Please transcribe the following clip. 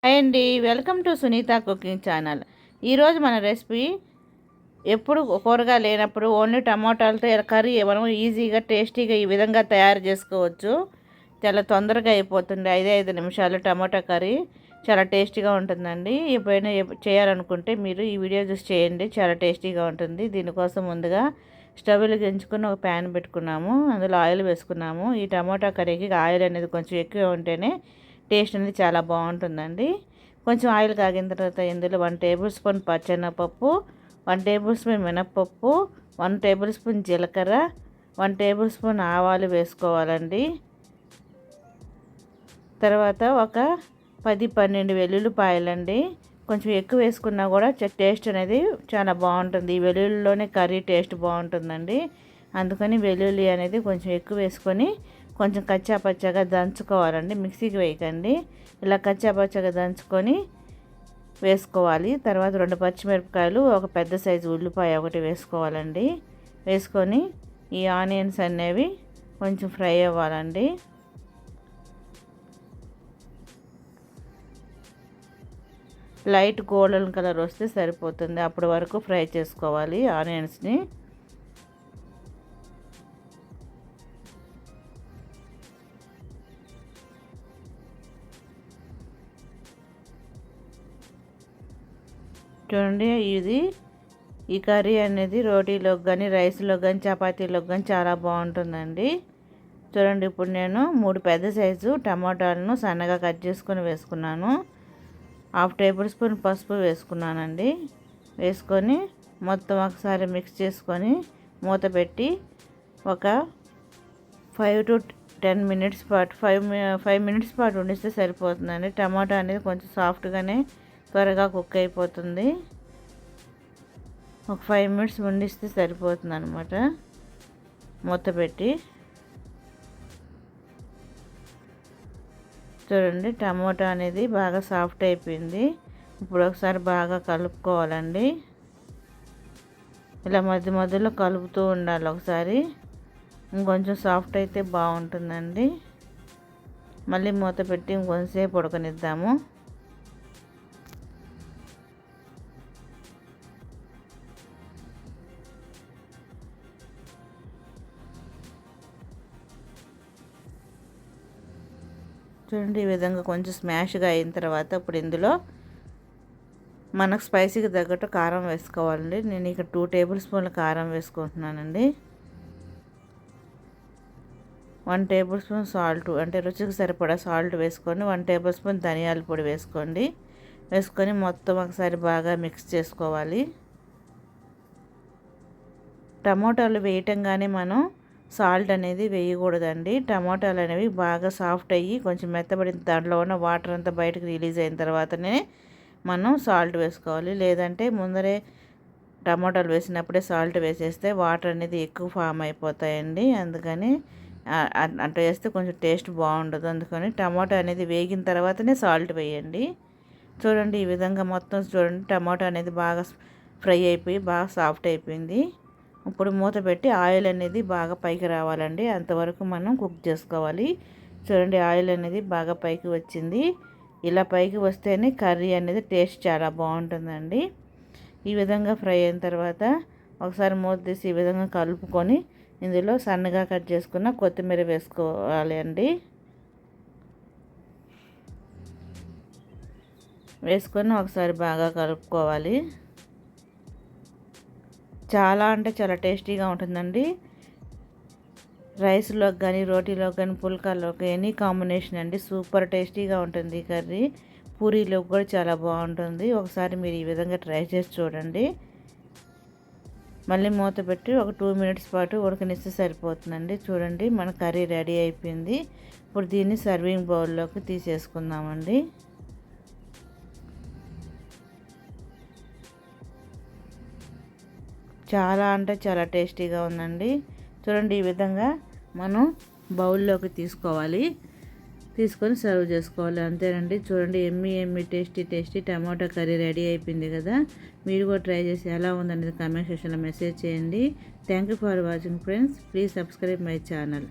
Hi అండి, welcome to Sunitha cooking channel. ఈరోజు మన రెసిపీ ఎప్పుడు కూరగాయలు లేనప్పుడు ఓన్లీ టమాటాలతో కర్రీ మనం ఈజీగా టేస్టీగా ఈ విధంగా తయారు చేసుకోవచ్చు. చాలా తొందరగా అయిపోతుంది. 5 నిమిషాలు టమాటా కర్రీ చాలా టేస్టీగా ఉంటుందండి. ఎప్పుడైనా చేయాలనుకుంటే మీరు ఈ వీడియో చూసి చేయండి, చాలా టేస్టీగా ఉంటుంది. దీనికోసం ముందుగా స్టవ్ వెలిగించుకుని ఒక ప్యాన్ పెట్టుకున్నాము, అందులో ఆయిల్ వేసుకున్నాము. ఈ టమాటా కర్రీకి ఆయిల్ అనేది కొంచెం ఎక్కువ ఉంటేనే టేస్ట్ అనేది చాలా బాగుంటుందండి. కొంచెం ఆయిల్ కాగిన తర్వాత ఇందులో 1 టేబుల్ స్పూన్ పచ్చెనపప్పు, 1 టేబుల్ స్పూన్ మినప్పప్పు, 1 టేబుల్ స్పూన్ జీలకర్ర, 1 టేబుల్ స్పూన్ ఆవాలు వేసుకోవాలండి. తర్వాత ఒక 10-12 వెల్లుల్లిపాయలండి. కొంచెం ఎక్కువ వేసుకున్నా కూడా టేస్ట్ అనేది చాలా బాగుంటుంది. ఈ వెల్లుల్లిలోనే కర్రీ టేస్ట్ బాగుంటుందండి. అందుకని వెల్లుల్లి అనేది కొంచెం ఎక్కువ వేసుకొని కొంచెం కచ్చా పచ్చగా దంచుకోవాలండి. మిక్సీకి వేయకండి, ఇలా కచ్చా పచ్చగా దంచుకొని వేసుకోవాలి. తర్వాత 2 పచ్చిమిరపకాయలు, ఒక పెద్ద సైజు ఉల్లిపాయ ఒకటి వేసుకోవాలండి. వేసుకొని ఈ ఆనియన్స్ అనేవి కొంచెం ఫ్రై అవ్వాలండి. లైట్ గోల్డెన్ కలర్ వస్తే సరిపోతుంది, అప్పటి వరకు ఫ్రై చేసుకోవాలి ఆనియన్స్ని. చూడండి, ఈ కర్రీ అనేది రోటీలోకి కానీ రైస్లోకి కానీ చపాతీలోకి కానీ చాలా బాగుంటుందండి. చూడండి, ఇప్పుడు నేను 3 పెద్ద సైజు టమాటాలను సన్నగా కట్ చేసుకొని వేసుకున్నాను. 1/2 టేబుల్ స్పూన్ పసుపు వేసుకున్నానండి. వేసుకొని మొత్తం ఒకసారి మిక్స్ చేసుకొని మూత పెట్టి ఒక 5 to 10 మినిట్స్ పాటు 5 మినిట్స్ పాటు ఉండిస్తే సరిపోతుందండి. టమాటా అనేది కొంచెం సాఫ్ట్గానే త్వరగా కుక్ అయిపోతుంది. ఒక 5 మినిట్స్ వండిస్తే సరిపోతుంది అనమాట. మూత పెట్టి చూడండి, టమాటా అనేది బాగా సాఫ్ట్ అయిపోయింది. ఇప్పుడు ఒకసారి బాగా కలుపుకోవాలండి. ఇలా మధ్య మధ్యలో కలుపుతూ ఉండాలి ఒకసారి. ఇంకొంచెం సాఫ్ట్ అయితే బాగుంటుందండి. మళ్ళీ మూత పెట్టి ఇంకొంచెంసేపు ఉడకనిద్దాము. చూడండి, ఈ విధంగా కొంచెం స్మాష్గా అయిన తర్వాత ఇప్పుడు ఇందులో మనకు స్పైసీకి తగ్గట్టు కారం వేసుకోవాలండి. నేను ఇక్కడ 2 టేబుల్ స్పూన్ల కారం వేసుకుంటున్నానండి. 1 టేబుల్ స్పూన్ సాల్ట్, అంటే రుచికి సరిపడా సాల్ట్ వేసుకొని 1 టేబుల్ స్పూన్ ధనియాల పొడి వేసుకోండి. వేసుకొని మొత్తం ఒకసారి బాగా మిక్స్ చేసుకోవాలి. టమోటాలు వేయటంగానే మనం సాల్ట్ అనేది వేయకూడదండి. టమాటాలు అనేవి బాగా సాఫ్ట్ అయ్యి కొంచెం మెత్తబడిన దాంట్లో ఉన్న వాటర్ అంతా బయటకు రిలీజ్ అయిన తర్వాతనే మనం సాల్ట్ వేసుకోవాలి. లేదంటే ముందరే టమాటాలు వేసినప్పుడే సాల్ట్ వేసేస్తే వాటర్ అనేది ఎక్కువ ఫామ్ అయిపోతాయండి. అందుకని అట్లా వేస్తే కొంచెం టేస్ట్ బాగుండదు. అందుకని టమాటా అనేది వేగిన తర్వాతనే సాల్ట్ వేయండి. చూడండి, ఈ విధంగా మొత్తం చూడండి, టమాటా అనేది బాగా ఫ్రై అయిపోయి బాగా సాఫ్ట్ అయిపోయింది. ఇప్పుడు మూత పెట్టి ఆయిల్ అనేది బాగా పైకి రావాలండి, అంతవరకు మనం కుక్ చేసుకోవాలి. చూడండి, ఆయిల్ అనేది బాగా పైకి వచ్చింది. ఇలా పైకి వస్తేనే కర్రీ అనేది టేస్ట్ చాలా బాగుంటుందండి. ఈ విధంగా ఫ్రై అయిన తర్వాత ఒకసారి మూత తీసి ఈ విధంగా కలుపుకొని ఇందులో సన్నగా కట్ చేసుకున్న కొత్తిమీర వేసుకోవాలి అండి. వేసుకొని ఒకసారి బాగా కలుపుకోవాలి. చాలా అంటే చాలా టేస్టీగా ఉంటుందండి. రైస్లోకి కానీ రోటీలోకి కానీ పుల్కాలోకి ఎనీ కాంబినేషన్ అండి, సూపర్ టేస్టీగా ఉంటుంది ఈ కర్రీ. పూరీలోకి కూడా చాలా బాగుంటుంది. ఒకసారి మీరు ఈ విధంగా ట్రై చేసి చూడండి. మళ్ళీ మూత పెట్టి ఒక 2 మినిట్స్ పాటు ఉడకనిస్తే సరిపోతుందండి. చూడండి, మన కర్రీ రెడీ అయిపోయింది. ఇప్పుడు దీన్ని సర్వింగ్ బౌల్లోకి తీసేసుకుందామండి. చాలా అంటే చాలా టేస్టీగా ఉందండి. చూడండి, ఈ విధంగా మనం బౌల్లోకి తీసుకోవాలి, తీసుకొని సర్వ్ చేసుకోవాలి, అంతేనండి. చూడండి, ఎమ్మి టేస్టీ టమాటా కర్రీ రెడీ అయిపోయింది కదా. మీరు కూడా ట్రై చేసి ఎలా ఉందనేది కామెంట్ సెక్షన్లో మెసేజ్ చేయండి. Thank you for watching friends. Please subscribe my channel.